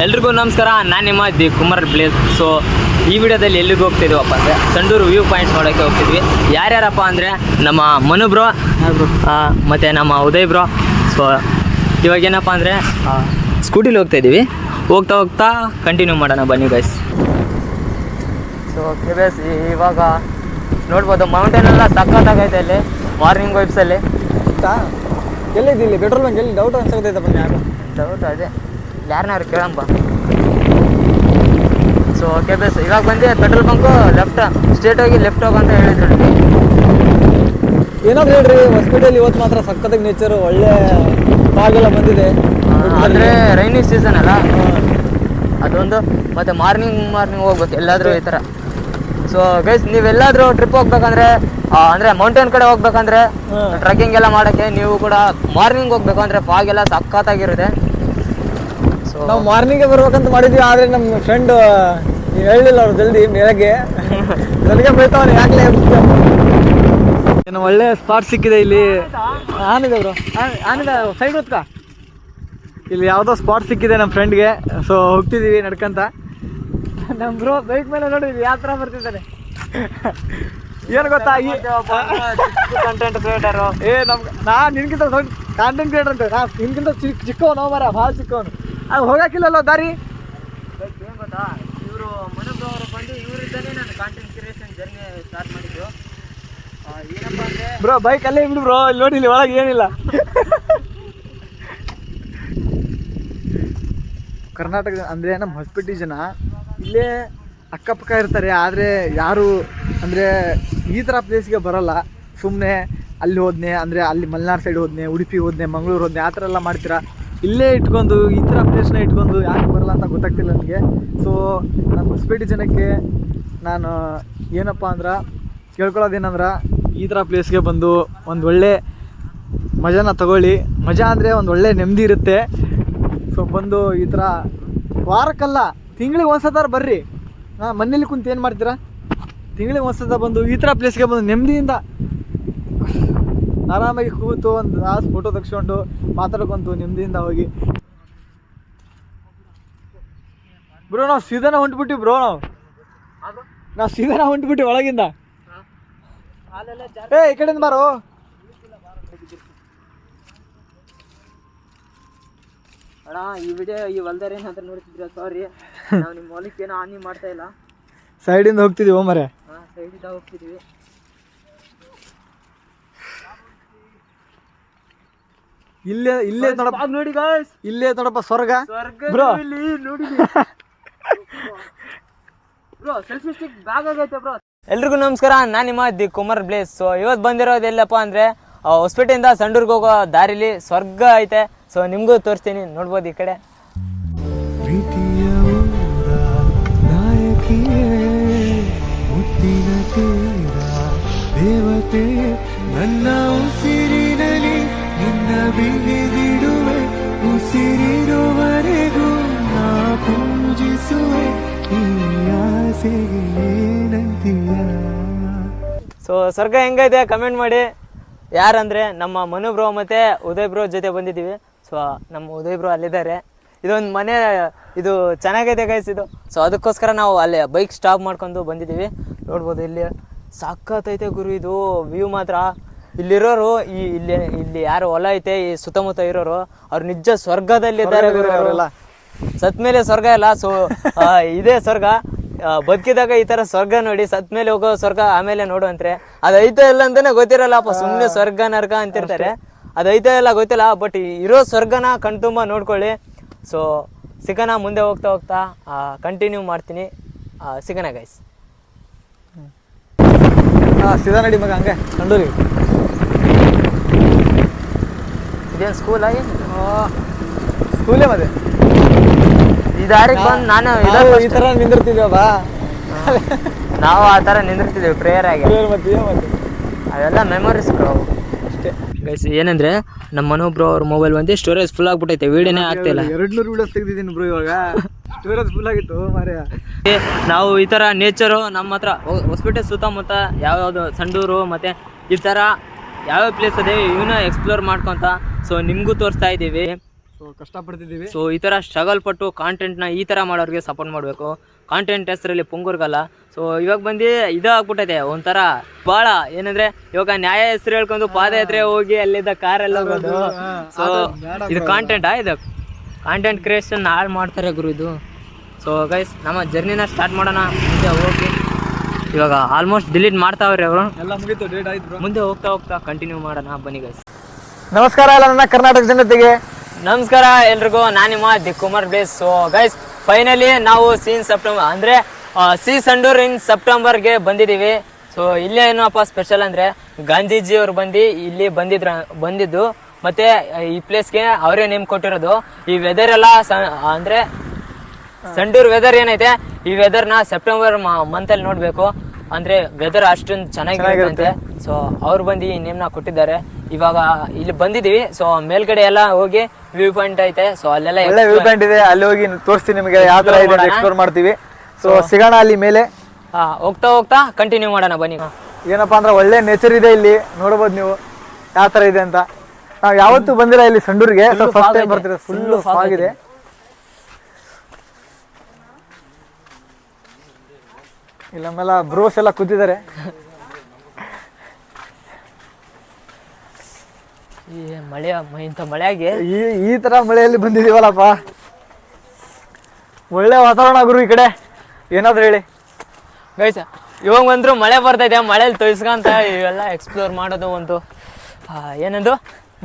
ಎಲ್ರಿಗೂ ನಮಸ್ಕಾರ. ನಾನು ನಿಮ್ಮ ದಿ ಕುಮಾರ್ ಪ್ಲೇಸ್. ಸೊ ಈ ವಿಡಿಯೋದಲ್ಲಿ ಎಲ್ಲಿಗೆ ಹೋಗ್ತಿದ್ದೀವಪ್ಪ ಅಂದರೆ ಸಂಡೂರು ವ್ಯೂ ಪಾಯಿಂಟ್ ನೋಡೋಕ್ಕೆ ಹೋಗ್ತಿದ್ವಿ. ಯಾರ್ಯಾರಪ್ಪ ಅಂದರೆ ನಮ್ಮ ಮನು ಬ್ರೋ ಮತ್ತು ನಮ್ಮ ಉದಯ್ ಬ್ರೋ. ಸೊ ಇವಾಗ ಏನಪ್ಪ ಅಂದರೆ ಸ್ಕೂಟಿಲಿ ಹೋಗ್ತಾಯಿದ್ದೀವಿ. ಹೋಗ್ತಾ ಕಂಟಿನ್ಯೂ ಮಾಡೋಣ ಬನ್ನಿ ಗೈಸ್. ಸೊ ಕೆಬೇಸ್ ಇವಾಗ ನೋಡ್ಬೋದು ಮೌಂಟೇನ್ ಎಲ್ಲ ಸಕ್ಕತ್ತಾಗೈತೆ ಅಲ್ಲಿ ಮಾರ್ನಿಂಗ್ ವೈಬ್ಸಲ್ಲಿ. ಎಲ್ಲಿದ್ದು ಇಲ್ಲಿ ಪೆಟ್ರೋಲ್ ಬಂಕ್ ಎಲ್ಲಿ ಡೌಟ್ ಅನ್ಸೋದೈತೆ ಬನ್ನಿ. ಯಾರು ಡೌಟ್ ಅದೇ ಯಾರನ್ನಾರು ಕೇಳಂಬ. ಸೊ ಓಕೆ ಬೇಸ್ ಇವಾಗ ಬಂದು ಪೆಟ್ರೋಲ್ ಬಂಕು ಲೆಫ್ಟ್ ಸ್ಟ್ರೇಟ್ ಹೋಗಿ ಲೆಫ್ಟ್ ಹೋಗು ಅಂತ ಹೇಳಿದ್ರು ನನಗೆ. ಏನಾದ್ರು ಹೇಳ್ರಿ, ಹೊಸಪೇಟೆಯಲ್ಲಿ ಇವತ್ತು ಮಾತ್ರ ಸಕ್ಕತ್ತಾಗಿ ನೇಚರು, ಒಳ್ಳೆ ಫಾಗೆಲ್ಲ ಬಂದಿದೆ. ಅಂದರೆ ರೈನಿ ಸೀಸನ್ ಅಲ್ಲ ಅದೊಂದು, ಮತ್ತು ಮಾರ್ನಿಂಗ್ ಹೋಗ್ಬೇಕು ಎಲ್ಲಾದರೂ ಈ ಥರ. ಸೊ ಗೈಸ್ ನೀವೆಲ್ಲಾದರೂ ಟ್ರಿಪ್ ಹೋಗ್ಬೇಕಂದ್ರೆ ಅಂದರೆ ಮೌಂಟೇನ್ ಕಡೆ ಹೋಗ್ಬೇಕಂದ್ರೆ ಟ್ರೆಕ್ಕಿಂಗ್ ಎಲ್ಲ ಮಾಡೋಕ್ಕೆ ನೀವು ಕೂಡ ಮಾರ್ನಿಂಗ್ ಹೋಗ್ಬೇಕು ಅಂದರೆ ಫಾಗ್ ಎಲ್ಲ ಸಖತ್ತಾಗಿರುತ್ತೆ. ಸೊ ನಾವು ಮಾರ್ನಿಂಗೇ ಬರ್ಬೇಕಂತ ಮಾಡಿದ್ವಿ, ಆದರೆ ನಮ್ಮ ಫ್ರೆಂಡ್ ನೀವು ಹೇಳಲಿಲ್ಲ ಅವ್ರು ಜಲ್ದಿ ಬೆಳಗ್ಗೆ ನನಗೆ ಬೈತಾವನೆ ಯಾಕಲೇ. ಏನು ಒಳ್ಳೆ ಸ್ಪಾಟ್ ಸಿಕ್ಕಿದೆ ಇಲ್ಲಿ. ಆನಿದೆ ಬ್ರೋ, ಆನಿದೆ ಸೈಡ್ ಹೊತ್ಕ. ಇಲ್ಲಿ ಯಾವುದೋ ಸ್ಪಾಟ್ ಸಿಕ್ಕಿದೆ ನಮ್ಮ ಫ್ರೆಂಡ್ಗೆ. ಸೊ ಹೋಗ್ತಿದ್ದೀವಿ ನಡ್ಕಂತ. ನಮ್ಮ ಬ್ರೋ ಬೈಕ್ ಮೇಲೆ ನೋಡಿದ್ವಿ ಯಾವ ಥರ ಬರ್ತಿದ್ದಾನೆ. ಏನು ಗೊತ್ತಾ, ಈ ಕಂಟೆಂಟ್ ಕ್ರಿಯೇಟರು ನಾನು ನಿನ್ಗಿಂತ ಕಾಂಟೆಂಟ್ ಕ್ರಿಯೇಟರ್ ಅಂತ. ನಿನ್ಗಿಂತ ಚಿಕ್ಕವನು ಮರ, ಭಾಳ ಚಿಕ್ಕವನು. ಅದು ಹೋಗಾಕಿಲ್ಲಲ್ಲ ದಾರಿ. ಏನು ಗೊತ್ತಾ, ಇವರು ಮನೋಬ್ರು ಅವರು ಬಂದು ಇವರಿದ್ದಾನೆ ನಾನು ಕಾಂಟೆಂಟ್ ಕ್ರಿಯೇಷನ್ ಜರ್ನಿ ಸ್ಟಾರ್ಟ್ ಮಾಡಿದ್ದು. ಏನಪ್ಪ ಅಂದರೆ ಬ್ರೋ ಬೈಕ್ ಅಲ್ಲೇ ಬಿಡು ಬ್ರೋ, ಇಲ್ಲಿ ನೋಡಿ ಇಲ್ಲಿ ಒಳಗೆ ಏನಿಲ್ಲ. ಕರ್ನಾಟಕ ಅಂದರೆ ನಮ್ಮ ಹೊಸಪೇಟೆ ಜನ ಇಲ್ಲೇ ಅಕ್ಕಪಕ್ಕ ಇರ್ತಾರೆ, ಆದರೆ ಯಾರು ಅಂದರೆ ಈ ಥರ ಪ್ಲೇಸ್ಗೆ ಬರೋಲ್ಲ. ಸುಮ್ಮನೆ ಅಲ್ಲಿ ಹೋದ್ನೆ ಅಂದರೆ ಅಲ್ಲಿ ಮಲೆನಾಡು ಸೈಡ್ ಹೋದ್ನೆ, ಉಡುಪಿ ಹೋದ್ನೆ, ಮಂಗಳೂರು ಹೋದ್ನೆ, ಆ ಥರ ಎಲ್ಲ ಮಾಡ್ತೀರಾ. ಇಲ್ಲೇ ಇಟ್ಕೊಂಡು ಈ ಥರ ಪ್ಲೇಸ್ನ ಇಟ್ಕೊಂಡು ಯಾಕೆ ಬರಲ್ಲ ಅಂತ ಗೊತ್ತಾಗ್ತಿಲ್ಲ ನನಗೆ. ಸೊ ನಮ್ಮ ಹೊಸಪೇಟೆ ಜನಕ್ಕೆ ನಾನು ಏನಪ್ಪ ಅಂದ್ರೆ ಕೇಳ್ಕೊಳ್ಳೋದೇನಂದ್ರೆ, ಈ ಥರ ಪ್ಲೇಸ್ಗೆ ಬಂದು ಒಂದು ಒಳ್ಳೆ ಮಜಾನ ತಗೊಳ್ಳಿ. ಮಜಾ ಅಂದರೆ ಒಂದು ಒಳ್ಳೆ ನೆಮ್ಮದಿ ಇರುತ್ತೆ. ಸೊ ಬಂದು ಈ ಥರ ವಾರಕ್ಕಲ್ಲ ತಿಂಗಳಿಗೆ ಒಂದ್ಸತಾರ ಬರ್ರಿ. ಮನೇಲಿ ಕುಂತು ಏನು ಮಾಡ್ತೀರಾ, ತಿಂಗಳಿಗೆ ಒಂದ್ಸತ ಬಂದು ಈ ಥರ ಪ್ಲೇಸ್ಗೆ ಬಂದು ನೆಮ್ಮದಿಯಿಂದ ಆರಾಮಾಗಿ ಕೂತು ಒಂದು ತಾಸು ಫೋಟೋ ತೆಗೆಸ್ಕೊಂಡು ಮಾತಾಡ್ಕೊಂತು ನೆಮ್ಮದಿಯಿಂದ ಹೋಗಿ. ಬ್ರೋ ನಾವು ಸೀದಾನ ಹೊಂಟ್ಬಿಟ್ಟು ಬ್ರೋ, ನಾವು ಸೀದಾನ ಹೊಂಟ್ಬಿಟ್ಟು ಒಳಗಿಂದ. ಈ ಕಡೆಯಿಂದ ಬಾರೋ. ಅಣ್ಣ ಈ ವಿಡಿಯೋ ಈ ಹೊಲ್ದಾರ ಏನಂತ ನೋಡ್ತಿದ್ರೆ ಸಾರಿ, ನಾವು ನಿಮ್ಮ ಹೊಲಕ್ಕೆ ಏನೋ ಹಾನಿ ಮಾಡ್ತಾ ಇಲ್ಲ. ಸೈಡಿಂದ ಹೋಗ್ತಿದ್ದೀವಿ ಮರೆ. ಹಾಂ ಸೈಡಿಂದ ಹೋಗ್ತಿದ್ದೀವಿ. ಇಲ್ಲೇ ನೋಡಪ್ಪ, ನೋಡಿ ಗಾಯ್ಸ್, ಇಲ್ಲೇ ನೋಡಪ್ಪ ಸ್ವರ್ಗ ಬ್ರೋ. ನೋಡಿ ಬ್ರೋ ಸೆಲ್ಫಿ ಸ್ಟಿಕ್ ಬ್ಯಾಗ್ ಆಗೈತೆ ಬ್ರೋ. ಎಲ್ರಿಗೂ ನಮಸ್ಕಾರ, ನಾನು ನಿಮ್ಮ ದಿ ಕುಮಾರ್ ಪ್ಲೇಸ್. ಸೊ ಇವತ್ತು ಬಂದಿರೋದು ಎಲ್ಲಪ್ಪ ಅಂದರೆ ಹೊಸಪೇಟೆಯಿಂದ ಸಂಡೂರ್ಗೆ ಹೋಗೋ ದಾರಿಲಿ ಸ್ವರ್ಗ ಐತೆ. ಸೊ ನಿಮಗೂ ತೋರಿಸ್ತೀನಿ, ನೋಡ್ಬೋದು ಈ ಕಡೆ. ದೇವತೆ ನನ್ನ ಉಸಿರಿನಲ್ಲಿ ನಿನ್ನ ಬಿಗಿದಿಡುವೆ, ಉಸಿರಿರುವವರೆಗೂ ನಾ ಪೂಜಿಸುವೆ ಈ ಆಸೆಗೆ ಏನಂತೀಯ. ಸೊ ಸ್ವರ್ಗ ಹೆಂಗೈತೆ ಕಮೆಂಟ್ ಮಾಡಿ. ಯಾರಂದರೆ ನಮ್ಮ ಮನು ಬ್ರೋ ಮತ್ತು ಉದಯ್ ಬ್ರೋ ಜೊತೆ ಬಂದಿದ್ದೀವಿ. ಸೊ ನಮ್ಮ ಉದಯ್ ಬ್ರೋ ಅಲ್ಲಿದ್ದಾರೆ. ಇದೊಂದು ಮನೆ, ಇದು ಚೆನ್ನಾಗೈತೆ ಗೈಸ್ ಇದು. ಸೊ ಅದಕ್ಕೋಸ್ಕರ ನಾವು ಅಲ್ಲಿ ಬೈಕ್ ಸ್ಟಾಪ್ ಮಾಡ್ಕೊಂಡು ಬಂದಿದ್ದೀವಿ. ನೋಡ್ಬೋದು ಇಲ್ಲಿ ಸಕ್ಕತ್ತೈತೆ ಗುರು ಇದು ವ್ಯೂ ಮಾತ್ರ. ಇಲ್ಲಿರೋರು ಇಲ್ಲಿ ಯಾರು ಹೊಲ ಐತೆ ಈ ಸುತ್ತಮುತ್ತ ಇರೋರು ಅವ್ರು ನಿಜ ಸ್ವರ್ಗದಲ್ಲಿದ್ದಾರೆ ಗುರು. ಅವರೆಲ್ಲ ಸತ್ ಮೇಲೆ ಸ್ವರ್ಗ ಇಲ್ಲ. ಸೊ ಇದೇ ಸ್ವರ್ಗ. ಬದುಕಿದಾಗ ಈ ಥರ ಸ್ವರ್ಗ ನೋಡಿ, ಸತ್ ಮೇಲೆ ಹೋಗೋ ಸ್ವರ್ಗ ಆಮೇಲೆ ನೋಡುವಂತ್ರೆ. ಅದು ಐತೆ ಇಲ್ಲ ಅಂತಾನೆ ಗೊತ್ತಿರಲ್ಲಪ್ಪ, ಸುಮ್ಮನೆ ಸ್ವರ್ಗ ನರ್ಗ ಅಂತಿರ್ತಾರೆ. ಅದು ಐತೆ ಇಲ್ಲ ಗೊತ್ತಿಲ್ಲ, ಬಟ್ ಇರೋ ಸ್ವರ್ಗನ ಕಣ್ತುಂಬ ನೋಡ್ಕೊಳ್ಳಿ. ಸೊ ಸಿಗೋಣ ಮುಂದೆ ಹೋಗ್ತಾ ಕಂಟಿನ್ಯೂ ಮಾಡ್ತೀನಿ. ಸಿಗೋಣ ಗೈಸ್. ಸೀದಾ ನಡಿ ಮಗ ಹಂಗೆ ಸಂಡೂರಿಗೆ. ಇದೇನು ಸ್ಕೂಲ್ ಆಗಿ ಸ್ಕೂಲೇ ಮತ್ತೆ ಈ ದಾರಿಗೆ ಬಂದು ನಾನು ಈ ಥರ ನಿಂದಿರ್ತಿದ್ವಪ್ಪ, ನಾವು ಆ ಥರ ನಿಂದಿರ್ತಿದ್ದೀವಿ ಪ್ರೇಯರ್ ಆಗಿ. ಮತ್ತೆ ಅವೆಲ್ಲ ಮೆಮೊರೀಸ್ ಅಷ್ಟೇ ಗೈಸ್. ಏನಂದರೆ ನಮ್ಮ ಮನೋಬ್ರು ಅವ್ರ ಮೊಬೈಲ್ ಬಂದು ಸ್ಟೋರೇಜ್ ಫುಲ್ ಆಗ್ಬಿಟ್ಟೈತೆ, ವೀಡಿಯೋನೇ ಆಗ್ತಿಲ್ಲ. 200 ವಿಡಿಯೋಸ್ ತೆಗ್ದಿದ್ದೀನಿ ಬ್ರೋ, ಇವಾಗ ಸ್ಟೋರೇಜ್ ಫುಲ್ ಆಗಿತ್ತು ಮಾರ್ಯ. ನಾವು ಈ ಥರ ನೇಚರು ನಮ್ಮ ಹತ್ರ ಹೊಸಪೇಟೆ ಸುತ್ತಮುತ್ತ ಯಾವ್ಯಾವುದು ಸಂಡೂರು ಮತ್ತು ಈ ಥರ ಯಾವ್ಯಾವ ಪ್ಲೇಸ್ ಅದೇ ಇವನ್ನ ಎಕ್ಸ್ಪ್ಲೋರ್ ಮಾಡ್ಕೊತ ಸೊ ನಿಮಗೂ ತೋರಿಸ್ತಾ ಇದ್ದೀವಿ. ಸೊ ಕಷ್ಟಪಡ್ತಿದ್ದೀವಿ. ಸೊ ಈ ಥರ ಸ್ಟ್ರಗಲ್ ಪಟ್ಟು ಕಾಂಟೆಂಟ್ನ ಈ ಥರ ಮಾಡೋರಿಗೆ ಸಪೋರ್ಟ್ ಮಾಡಬೇಕು. ಕಾಂಟೆಂಟ್ ಹೆಸರಲ್ಲಿ ಪುಂಗೂರ್ಗಲ್ಲ. ಸೊ ಇವಾಗ ಬಂದು ಇದಾಗ್ಬಿಟ್ಟೈತೆ ಒಂಥರ ಭಾಳ ಏನಂದರೆ ಇವಾಗ ನ್ಯಾಯ ಹೆಸರು ಹೇಳ್ಕೊಂಡು ಪಾದಯಾತ್ರೆ ಹೋಗಿ ಅಲ್ಲಿದ್ದ ಕಾರೆಲ್ಲ ಹೋಗೋದು. ಸೊ ಇದು ಕಾಂಟೆಂಟಾ? ಇದು ಕಾಂಟೆಂಟ್ ಕ್ರಿಯೇಷನ್ ಹಾಳು ಮಾಡ್ತಾರೆ ಗುರು ಇದು. ಸೊ ಗೈಸ್ ನಮ್ಮ ಜರ್ನಿನ ಸ್ಟಾರ್ಟ್ ಮಾಡೋಣ. ಮುಂದೆ ಹೋಗಿ ಇವಾಗ ಆಲ್ಮೋಸ್ಟ್ ಡಿಲೀಟ್ ಮಾಡ್ತಾವ್ರೆ ಅವರು. ಎಲ್ಲ ಮುಗೀತು, ಡೇಟ್ ಆಯ್ತು ಬ್ರೋ. ಮುಂದೆ ಹೋಗ್ತಾ ಹೋಗ್ತಾ ಕಂಟಿನ್ಯೂ ಮಾಡೋಣ ಬನ್ನಿ ಗೈಸ್. ನಮಸ್ಕಾರ ಎಲ್ಲ ನನ್ನ ಕರ್ನಾಟಕ ಜನತೆಗೆ. ನಮಸ್ಕಾರ ಎಲ್ರಿಗೂ, ನಾನು ನಿಮ್ಮ the Kumar bless. So guys finally ನಾವು ಸೆಪ್ಟೆಂಬರ್ ಅಂದರೆ ಸಂಡೂರ್ ಇನ್ ಸೆಪ್ಟೆಂಬರ್ಗೆ ಬಂದಿದ್ದೀವಿ. ಸೊ ಇಲ್ಲೇ ಏನಪ್ಪ ಸ್ಪೆಷಲ್ ಅಂದರೆ ಗಾಂಧೀಜಿ ಅವ್ರು ಬಂದು ಇಲ್ಲಿ ಬಂದಿದ್ದು ಮತ್ತು ಈ ಪ್ಲೇಸ್ಗೆ ಅವರೇ ನೇಮ್ ಕೊಟ್ಟಿರೋದು. ಈ ವೆದರ್ ಎಲ್ಲ ಅಂದರೆ ಸಂಡೂರ್ ವೆದರ್ ಏನೈತೆ, ಈ ವೆದರ್ನ ಸೆಪ್ಟೆಂಬರ್ ಮಂತಲ್ಲಿ ನೋಡಬೇಕು. ಅಂದರೆ ವೆದರ್ ಅಷ್ಟೊಂದು ಚೆನ್ನಾಗಿರುತ್ತೆ. ಸೊ ಅವ್ರು ಬಂದು ಈ ನೇಮ್ನ ಕೊಟ್ಟಿದ್ದಾರೆ. ಇವಾಗ ಇಲ್ಲಿ ಬಂದಿದ್ದೀವಿ. ಸೊ ಮೇಲ್ಗಡೆ ಎಲ್ಲ ಹೋಗಿ ವ್ಯೂ ಪಾಯಿಂಟ್ ಐತೆ. ಸೊ ಅಲ್ಲೆಲ್ಲ ಒಳ್ಳೆ ವ್ಯೂ ಪಾಯಿಂಟ್ ಇದೆ, ಅಲ್ಲಿ ಹೋಗಿ ತೋರಿಸ್ತೀನಿ ನಿಮಗೆ ಯಾವ ತರ ಇದೆ ಎಕ್ಸ್ಪ್ಲೋರ್ ಮಾಡ್ತೀವಿ. ಸೊ ಸಿಗೋಣ ಅಲ್ಲಿ ಮೇಲೆ. ಹೋಗ್ತಾ ಹೋಗ್ತಾ ಕಂಟಿನ್ಯೂ ಮಾಡೋಣ ಬನ್ನಿ. ಏನಪ್ಪಾ ಅಂದ್ರೆ ಒಳ್ಳೆ ನೇಚರ್ ಇದೆ ಇಲ್ಲಿ, ನೋಡಬಹುದು ನೀವು ಯಾವ ತರ ಇದೆ ಅಂತ. ನಾವು ಯಾವತ್ತೂ ಬಂದಿಲ್ಲ ಇಲ್ಲಿ ಸಂಡೂರ್ಗೆ, ಫಸ್ಟ್ ಟೈಮ್ ಬರ್ತೀರ. ಫುಲ್ ಫಾಗ್ ಇದೆ. ಇಲ್ಲಮ್ಮೆಲ್ಲ ಬ್ರೋಸ್ ಎಲ್ಲ ಕೂತಿದ್ದಾರೆ. ಈ ಮಳೆ ಇಂಥ ಮಳೆಯಾಗಿ ಈ ತರ ಮಳೆಯಲ್ಲಿ ಬಂದಿದೀವಲ್ಲಪ್ಪ. ಒಳ್ಳೆ ವಾತಾವರಣ ಗುರು ಈ ಕಡೆ. ಏನಾದ್ರು ಹೇಳಿ ಗೈಸ್, ಇವಾಗ ಬಂದ್ರು ಮಳೆ ಬರ್ತೈತೆ. ಮಳೆಯಲ್ಲಿ ತೊಯ್ಸ್ಕೊಂತ ಇವೆಲ್ಲ ಎಕ್ಸ್ಪ್ಲೋರ್ ಮಾಡೋದು ಒಂದು ಏನದು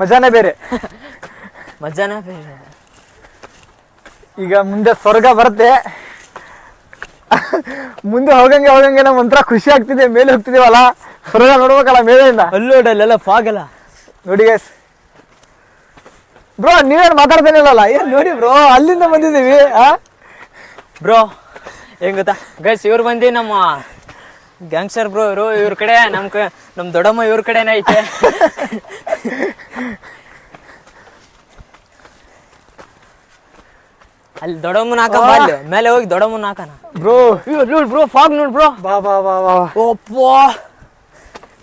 ಮಜಾನೇ ಬೇರೆ. ಮಜಾನೇ ಬೇರೆ. ಈಗ ಮುಂದೆ ಸ್ವರ್ಗ ಬರುತ್ತೆ. ಮುಂದೆ ಹೋಗಂಗೆ ನಮ್ ಒಂಥರ ಖುಷಿ ಆಗ್ತಿದೆ. ಮೇಲೆ ಹೋಗ್ತಿದೀವಲ್ಲ, ಸ್ವರ್ಗ ನೋಡ್ಬೇಕಲ್ಲ ಮೇಲೆಯಿಂದ. ಅಲ್ಲೋಡಲ್ಲೆಲ್ಲ ಫಾಗ್ ಎಲ್ಲ ನೋಡಿ ಗೈಸ್. ಬ್ರೋ ನೀವೇನು ಮಾತಾಡ್ತಾನಿಲ್ಲಲ್ಲ, ಏನ್ ನೋಡಿ ಬ್ರೋ, ಅಲ್ಲಿಂದ ಬಂದಿದ್ದೀವಿ. ಬ್ರೋ ಹೆಂಗ್ ಗೊತ್ತಾ ಗೈಸ್, ಇವ್ರು ಬಂದು ನಮ್ಮ ಗ್ಯಾಂಗ್ಸ್ಟರ್ ಬ್ರೋ. ಇವ್ರ ಕಡೆ ನಮ್ ದೊಡ್ಡಮ್ಮ ಇವ್ರ ಕಡೆನೇ ಐತೆ. ಅಲ್ಲಿ ದೊಡ್ಡಮ್ಮನ ಹಾಕ, ಮೇಲೆ ಹೋಗಿ ದೊಡ್ಡಮ್ಮನ ಹಾಕಣ ಬ್ರೋ. ನೋಡ್ ಬ್ರೋ, ಫಾಗ್ ನೋಡ್ ಬ್ರೋ. ಬಾ ಬಾ ಬಾ ಬಾ. ಓಪ್ಪೋ,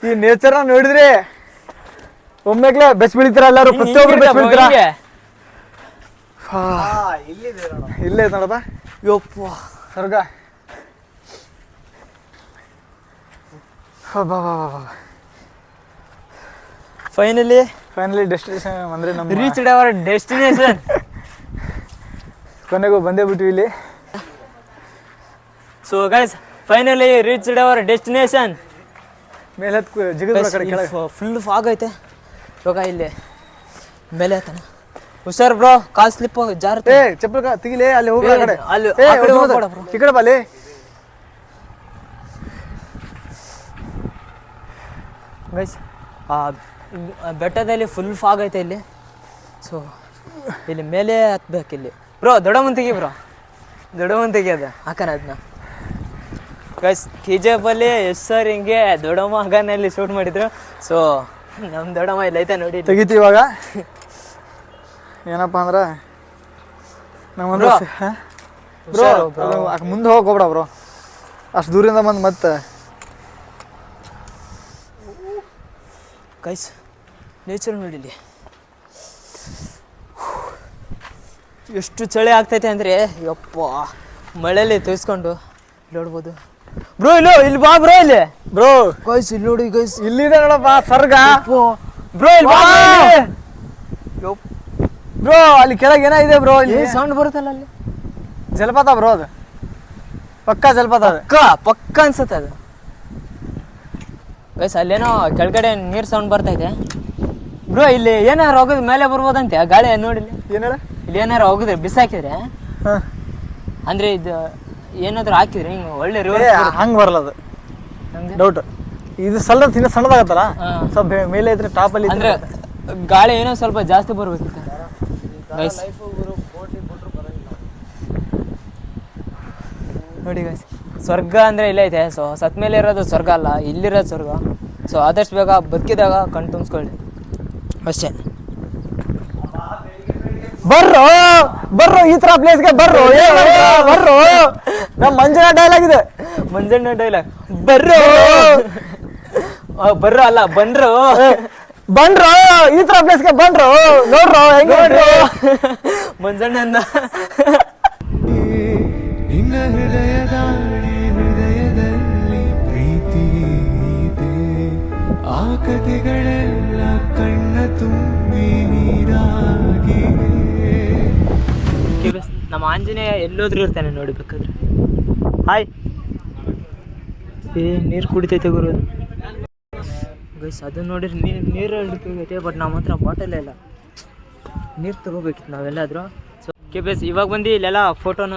ಈ ನೇಚರ್ ನೋಡಿದ್ರೆ ಒಮ್ಮೆಗ್ಲೆ ಬೆಚ್ಚ ಬೀಳ್ತೀರಾ ಎಲ್ಲರೂ, ಪ್ರತಿಯೊಬ್ರು ಬೆಚ್ಚ ಬೀಳ್ತೀರಾ. ಇಲ್ಲೇ ನೋಡಪ್ಪ ಯಪ್ಪ ಸ್ವರ್ಗ. ಫೈನಲಿ ಡೆಸ್ಟಿನೇಷನ್ ಅಂದ್ರೆ ನಮ್ಮ ರೀಚ್ಡ್ ಅವರ್ ಡೆಸ್ಟಿನೇಷನ್. ಕೊನೆಗೂ ಬಂದೇ ಬಿಟ್ವಿ ಇಲ್ಲಿ. So guys finally reached our destination. ಮೇಲೆ ಜಿಗಿದ ಕಡೆ ಕೆಳಗೆ ಫುಲ್ ಫಾಗ್ ಐತೆ. ಇವಾಗ ಇಲ್ಲಿ ಮೇಲೆ ಹತ್ತಾನ. ಹುಷಾರ್ ಬ್ರೋ, ಕಾಲ್ ಸ್ಲಿಪ್ ಜಾರುತ್ತೆ. ಚಪ್ಪಲ್ ತೆಗಿಲೇ, ಅಲ್ಲಿ ಹೋಗಿ ಕಡೆ ಅಲ್ಲಿ ಈ ಕಡೆ ಬಾಲಿ. ಗೈಸ್ ಬೆಟ್ಟದಲ್ಲಿ ಫುಲ್ ಫಾಗ್ ಐತೆ ಇಲ್ಲಿ. ಸೊ ಇಲ್ಲಿ ಮೇಲೆ ಹತ್ಬೇಕು. ಇಲ್ಲಿ ಬ್ರೋ ದೊಡ್ಡಮ್ಮನ್ ತೆಗಿ ಬ್ರೋ, ದೊಡ್ಡಮ್ಮನ್ ತೆಗಿಯೋದು ಹಾಕೋಣ ಅದನ್ನ. ಗೈಸ್ KGF ಅಲ್ಲಿ ಎಸ್ ಸರ್ ಹಿಂಗೆ ದೊಡ್ಡಮ್ಮ ಹಗನಲ್ಲಿ ಶೂಟ್ ಮಾಡಿದ್ರು. ಸೊ ನಮ್ಮ ದೊಡ್ಡಮ್ಮ ಇಲ್ಲಿ ಐತೆ ನೋಡಿ. ತೆಗಿತೀವಿ ಇವಾಗ. ಏನಪ್ಪಾ ಅಂದ್ರ ನಮ್ಮಂದ್ರೆ ಬ್ರೋ ಮುಂದೆ ಹೋಗ್ಬೇಡ ಬ್ರೋ, ಅಷ್ಟು ದೂರಿಂದ ಬಂದು ಮತ್ತೆ. ಗೈಸ್ ನೇಚರ್ ನೋಡಿಲಿ ಎಷ್ಟು ಚಳಿ ಆಗ್ತೈತೆ ಅಂದ್ರೆ, ಯಪ್ಪ ಮಳೆಯಲ್ಲಿ ತೋರಿಸ್ಕೊಂಡು ನೋಡ್ಬೋದು ಬ್ರೋ. ಇಲ್ಲಿ ಬಾ ಬ್ರೋ, ಇಲ್ಲಿ ಬ್ರೋ ಗೈಸ್ ಇಲ್ಲಿ ನೋಡಿ ಗೈಸ್, ಇಲ್ಲಿದೆ ನೋಡಪ್ಪ ಸ್ವರ್ಗ. ಬ್ರೋ ಇಲ್ಲಿ ಬಾ ಬ್ರೋ. ಅಲ್ಲಿ ಕೆಳಗೆ ಏನಾಗಿದೆ ಬ್ರೋ, ಇಲ್ಲಿ ಸೌಂಡ್ ಬರುತ್ತಲ್ಲ, ಅಲ್ಲಿ ಜಲಪಾತ ಬ್ರೋ. ಅದು ಪಕ್ಕ ಜಲಪಾತ, ಅದು ಪಕ್ಕ ಅನ್ಸುತ್ತೆ ಅದು. ಗೈಸ್ ಅಲ್ಲೇನೋ ಕೆಳಗಡೆ ನೀರ್ ಸೌಂಡ್ ಬರ್ತೈತೆ ಬ್ರೋ. ಇಲ್ಲಿ ಏನಾರು ಹೋಗಿದ್ ಮೇಲೆ ಬರ್ಬೋದಂತೆ ಗಾಳಿ. ನೋಡಿ ಏನಾರ ಇಲ್ಲಿ ಏನಾರು ಹೋಗಿದ್ರೆ ಬಿಸಾಕಿದ್ರೆ, ಅಂದ್ರೆ ಇದು ಏನಾದ್ರು ಹಾಕಿದ್ರೆ ಹಿಂಗ ಒಳ್ಳೆ ಹಂಗ್ ಬರಲ್ಲ ಅದು, ಡೌಟ್. ಇದು ಸಣ್ಣ ಸಣ್ಣದಾಗತ್ತಲ್ಲ, ಸ್ವಲ್ಪ ಮೇಲೆ ಇದ್ರೆ ಟಾಪ್ ಅಲ್ಲಿ ಅಂದ್ರೆ ಗಾಳಿ ಏನೋ ಸ್ವಲ್ಪ ಜಾಸ್ತಿ ಬರ್ಬೇಕಿತ್ತು. ನೋಡಿ ಗೈಸ್, ಸ್ವರ್ಗ ಅಂದ್ರೆ ಇಲ್ಲೇ ಐತೆ. ಸೊ ಸತ್ ಮೇಲೆ ಇರೋದು ಸ್ವರ್ಗ ಅಲ್ಲ, ಇಲ್ಲಿರೋದು ಸ್ವರ್ಗ. ಸೊ ಆದಷ್ಟು ಬೇಗ ಬದುಕಿದಾಗ ಕಣ್ ತುಂಬಿಸ್ಕೊಳ್ಳಿ ಅಷ್ಟೇ. ಬರ್ರೋ ಈ ತರ ಪ್ಲೇಸ್ಗೆ ಬರ್ರೋ. ನಮ್ಮ ಮಂಜಣ್ಣ ಡೈಲಾಗ್ ಇದೆ. ಮಂಜಣ್ಣ ಡೈಲಾಗ್ ಬರ್ರೋ ಅಲ್ಲ, ಬಂದ್ರು ಬಂದ್ರು ಈ ತರ ಪ್ಲೇಸ್ಗೆ ಬಂದ್ರು ನೋಡ್ರು ಹೆಂಗ್ ನೋಡ್ರು ಮಂಜಣ್ಣಂದ ನಿನ್ನ ಹೃದಯದಲ್ಲಿ ಪ್ರೀತಿ ಇದೆ ಆ ಕಥೆಗಳೆಲ್ಲ ಕಣ್ಣ ತುಂಬಿ ನೀರಾಗಿದೆ. ನಮ್ಮ ಆಂಜನೇಯ ಎಲ್ಲೋದ್ರೂ ಇರ್ತಾನೆ ನೋಡಿ ಬೇಕಾದ್ರೆ. ಹಾಯ್ ನೀರು ಕುಡಿತೈತೆ ಗುರು ಗೈಸ್. ಅದನ್ನ ನೋಡಿದ್ರೆ ನೀರು ಹಿಡಿತೈತೆ, ಬಟ್ ನಮ್ಮ ಹತ್ರ ಬಾಟಲ್ ಇಲ್ಲ. ನೀರು ತಗೋಬೇಕಿತ್ತು ನಾವೆಲ್ಲಾದರೂ. ಸೊ KBS ಇವಾಗ ಬಂದು ಇಲ್ಲೆಲ್ಲ ಫೋಟೋನ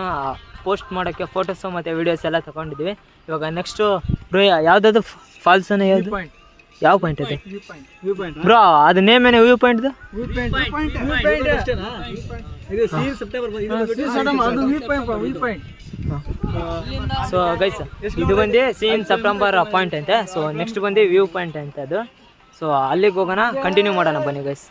ಪೋಸ್ಟ್ ಮಾಡೋಕ್ಕೆ ಫೋಟೋಸು ಮತ್ತು ವೀಡಿಯೋಸ್ ಎಲ್ಲ ತೊಗೊಂಡಿದ್ವಿ. ಇವಾಗ ನೆಕ್ಸ್ಟು ಬ್ರೋ ಯಾವುದಾದ್ರು ಫಾಲ್ಸನ್ನು ಯಾವುದು ಯಾವ ಪಾಯಿಂಟ್ ಇದೆ ಬ್ರೋ? ಅದು ನೇಮ್ ಏನೇ ವ್ಯೂ ಪಾಯಿಂಟ್ದು? ಸೊ ಗೈಸ್ ಇದು ಬಂದು ಸೀನ್ ಸೆಪ್ಟೆಂಬರ್ ಪಾಯಿಂಟ್ ಅಂತೆ. ಸೊ ನೆಕ್ಸ್ಟ್ ಬಂದು ವ್ಯೂ ಪಾಯಿಂಟ್ ಅಂತ ಅದು. ಸೊ ಅಲ್ಲಿಗೆ ಹೋಗೋಣ, ಕಂಟಿನ್ಯೂ ಮಾಡೋಣ ಬನ್ನಿ ಗೈಸ್.